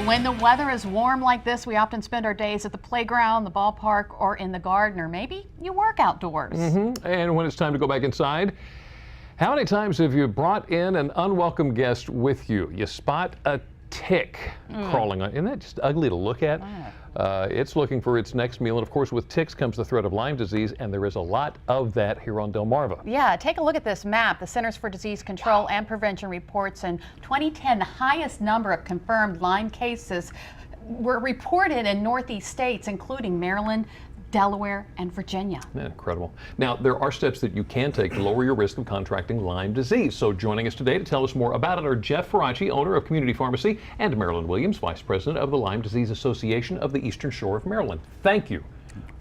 When the weather is warm like this, we often spend our days at the playground, the ballpark, or in the garden, or maybe you work outdoors. And when it's time to go back inside, how many times have you brought in an unwelcome guest with you? You spot a tick crawling on. Isn't that just ugly to look at? It's looking for its next meal, and of course with ticks comes the threat of Lyme disease, and there is a lot of that here on Delmarva. Yeah, take a look at this map. The Centers for Disease Control and Prevention reports in 2010 the highest number of confirmed Lyme cases were reported in Northeast states, including Maryland, Delaware, and Virginia. Isn't that incredible? Now, there are steps that you can take to lower your risk of contracting Lyme disease. So joining us today to tell us more about it are Jeff Faraci, owner of Community Pharmacy, and Marilyn Williams, Vice President of the Lyme Disease Association of the Eastern Shore of Maryland. Thank you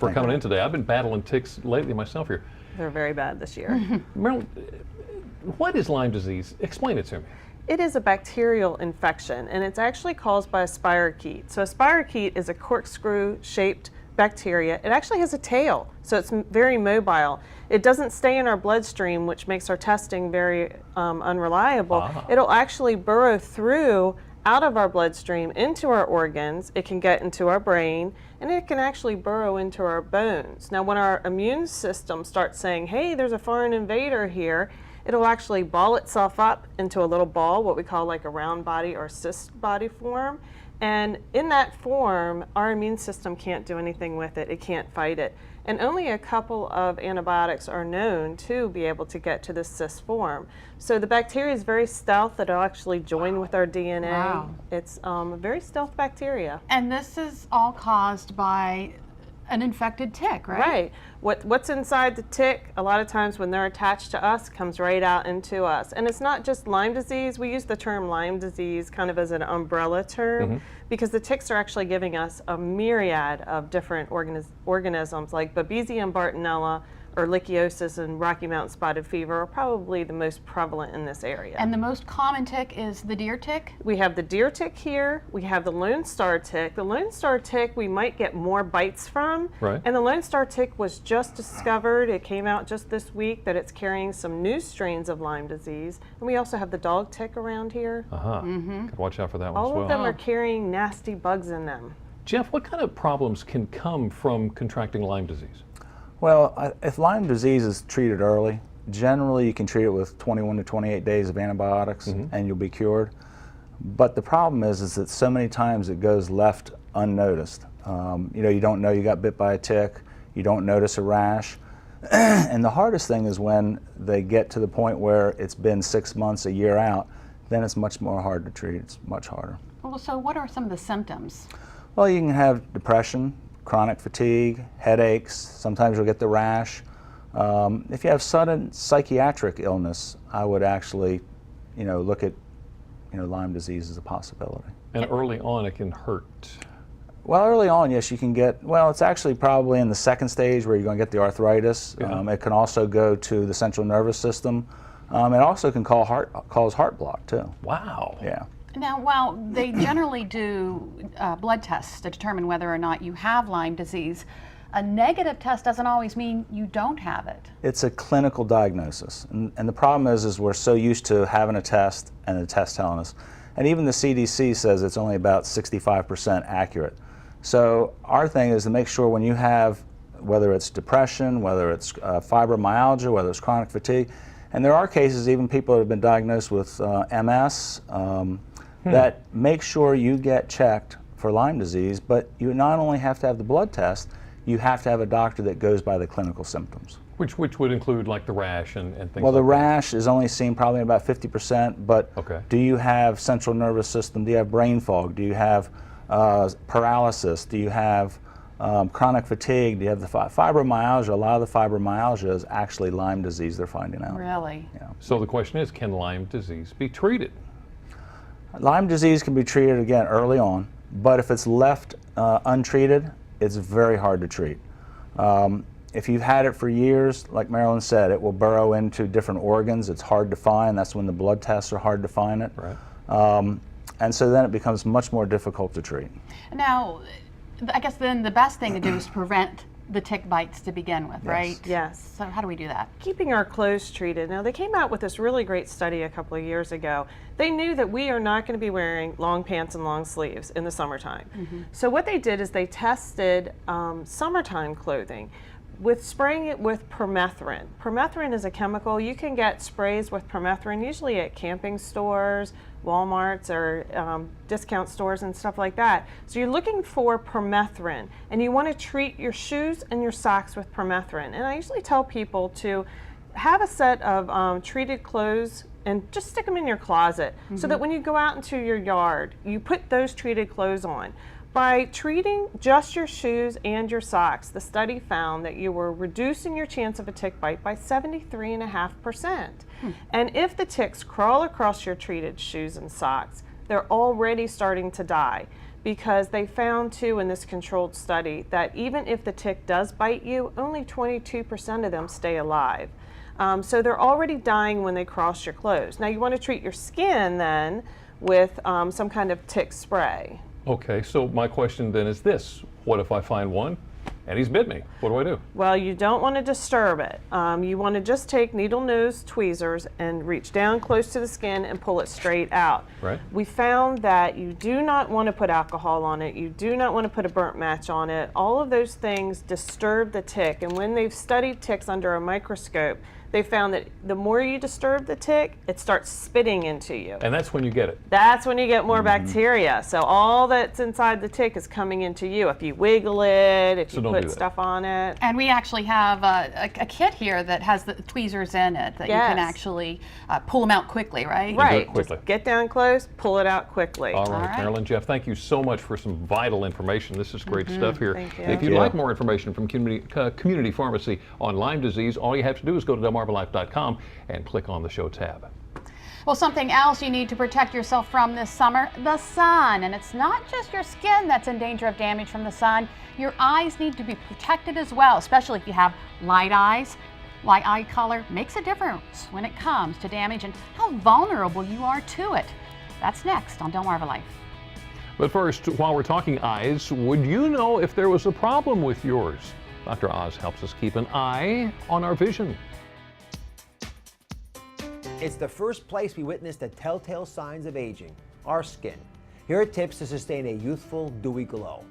for coming in today. I've been battling ticks lately myself here. They're very bad this year. Marilyn, what is Lyme disease? Explain it to me. It is a bacterial infection, and it's actually caused by a spirochete. So a spirochete is a corkscrew-shaped bacteria. It actually has a tail, so it's very mobile. It doesn't stay in our bloodstream, which makes our testing very unreliable. It'll actually burrow through out of our bloodstream into our organs. It can get into our brain, and it can actually burrow into our bones. Now, when our immune system starts saying, hey, there's a foreign invader here, it'll actually ball itself up into a little ball, what we call like a round body or cyst body form. And in that form, our immune system can't do anything with it. It can't fight it. And only a couple of antibiotics are known to be able to get to this cyst form. So the bacteria is very stealth. It'll actually join with our DNA. Wow. It's a very stealth bacteria. And this is all caused by an infected tick, right? Right. What's inside the tick, a lot of times when they're attached to us, comes right out into us. And it's not just Lyme disease. We use the term Lyme disease kind of as an umbrella term because the ticks are actually giving us a myriad of different organisms like Babesia and Bartonella, ehrlichiosis and Rocky Mountain spotted fever are probably the most prevalent in this area. And the most common tick is the deer tick? We have the deer tick here. We have the Lone Star tick. The Lone Star tick we might get more bites from. Right. And the Lone Star tick was just discovered. It came out just this week that it's carrying some new strains of Lyme disease. And we also have the dog tick around here. Could watch out for that one as All well. of them are carrying nasty bugs in them. Jeff, what kind of problems can come from contracting Lyme disease? Well, if Lyme disease is treated early, generally you can treat it with 21 to 28 days of antibiotics and you'll be cured. But the problem is that so many times it goes left unnoticed. You don't know you got bit by a tick, you don't notice a rash. And the hardest thing is when they get to the point where it's been 6 months, a year out, then it's much more hard to treat. It's much harder. Well, so what are some of the symptoms? Well, you can have depression, chronic fatigue, headaches, sometimes you'll get the rash. If you have sudden psychiatric illness, I would actually, look at, Lyme disease as a possibility. And early on it can hurt. Well, early on, yes, you can get, it's actually probably in the second stage where you're going to get the arthritis. It can also go to the central nervous system. It also can cause heart block too. Wow. Yeah. Now, while they generally do blood tests to determine whether or not you have Lyme disease, a negative test doesn't always mean you don't have it. It's a clinical diagnosis. And the problem is we're so used to having a test and the test telling us. And even the CDC says it's only about 65% accurate. So our thing is to make sure when you have, whether it's depression, whether it's fibromyalgia, whether it's chronic fatigue, and there are cases, even people that have been diagnosed with MS, that make sure you get checked for Lyme disease, but you not only have to have the blood test, you have to have a doctor that goes by the clinical symptoms. Which would include like the rash and things Well, like the rash is only seen probably in about 50%, but do you have central nervous system? Do you have brain fog? Do you have paralysis? Do you have chronic fatigue? Do you have the fibromyalgia? A lot of the fibromyalgia is actually Lyme disease they're finding out. Really? Yeah. So the question is, can Lyme disease be treated? Lyme disease can be treated again early on, but if it's left untreated, it's very hard to treat. If you've had it for years, like Marilyn said, it will burrow into different organs. It's hard to find. That's when the blood tests are hard to find it. Right. And so then it becomes much more difficult to treat. Now, I guess then the best thing to do is to prevent the tick bites to begin with, right? Yes. So how do we do that? Keeping our clothes treated. Now, they came out with this really great study a couple of years ago. They knew that we are not going to be wearing long pants and long sleeves in the summertime. So what they did is they tested summertime clothing with spraying it with permethrin. Permethrin is a chemical. You can get sprays with permethrin usually at camping stores, Walmarts, or discount stores and stuff like that. So you're looking for permethrin, and you want to treat your shoes and your socks with permethrin. And I usually tell people to have a set of treated clothes and just stick them in your closet so that when you go out into your yard, you put those treated clothes on. By treating just your shoes and your socks, the study found that you were reducing your chance of a tick bite by 73.5%. And if the ticks crawl across your treated shoes and socks, they're already starting to die, because they found too in this controlled study that even if the tick does bite you, only 22% of them stay alive. So they're already dying when they cross your clothes. Now you want to treat your skin then with some kind of tick spray. Okay, so my question then is this: what if I find one and he's bit me? What do I do? Well, you don't want to disturb it. You want to just take needle nose tweezers and reach down close to the skin and pull it straight out. Right. We found that you do not want to put alcohol on it. You do not want to put a burnt match on it. All of those things disturb the tick. And when they've studied ticks under a microscope, they found that the more you disturb the tick, it starts spitting into you. And that's when you get it. That's when you get more bacteria. So all that's inside the tick is coming into you. If you wiggle it, if So you don't do put that. stuff on it. And we actually have a kit here that has the tweezers in it that you can Yes. actually pull them out quickly, right? Right. quickly. Just get down close, pull it out quickly. All right, right. Marilyn, Jeff, thank you so much for some vital information. This is great stuff here. Thank you. If you'd like more information from Community Pharmacy on Lyme disease, all you have to do is go to delmarvalife.com and click on the show tab. Well, something else you need to protect yourself from this summer, the sun. And it's not just your skin that's in danger of damage from the sun. Your eyes need to be protected as well, especially if you have light eyes. Light eye color makes a difference when it comes to damage and how vulnerable you are to it. That's next on Delmarva Life. But first, while we're talking eyes, would you know if there was a problem with yours? Dr. Oz helps us keep an eye on our vision. It's the first place we witness the telltale signs of aging, our skin. Here are tips to sustain a youthful, dewy glow.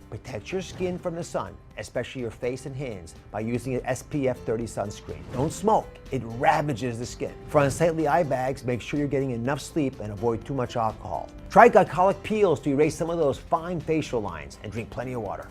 Protect your skin from the sun, especially your face and hands, by using an SPF 30 sunscreen. Don't smoke, it ravages the skin. For unsightly eye bags, make sure you're getting enough sleep and avoid too much alcohol. Try glycolic peels to erase some of those fine facial lines, and drink plenty of water.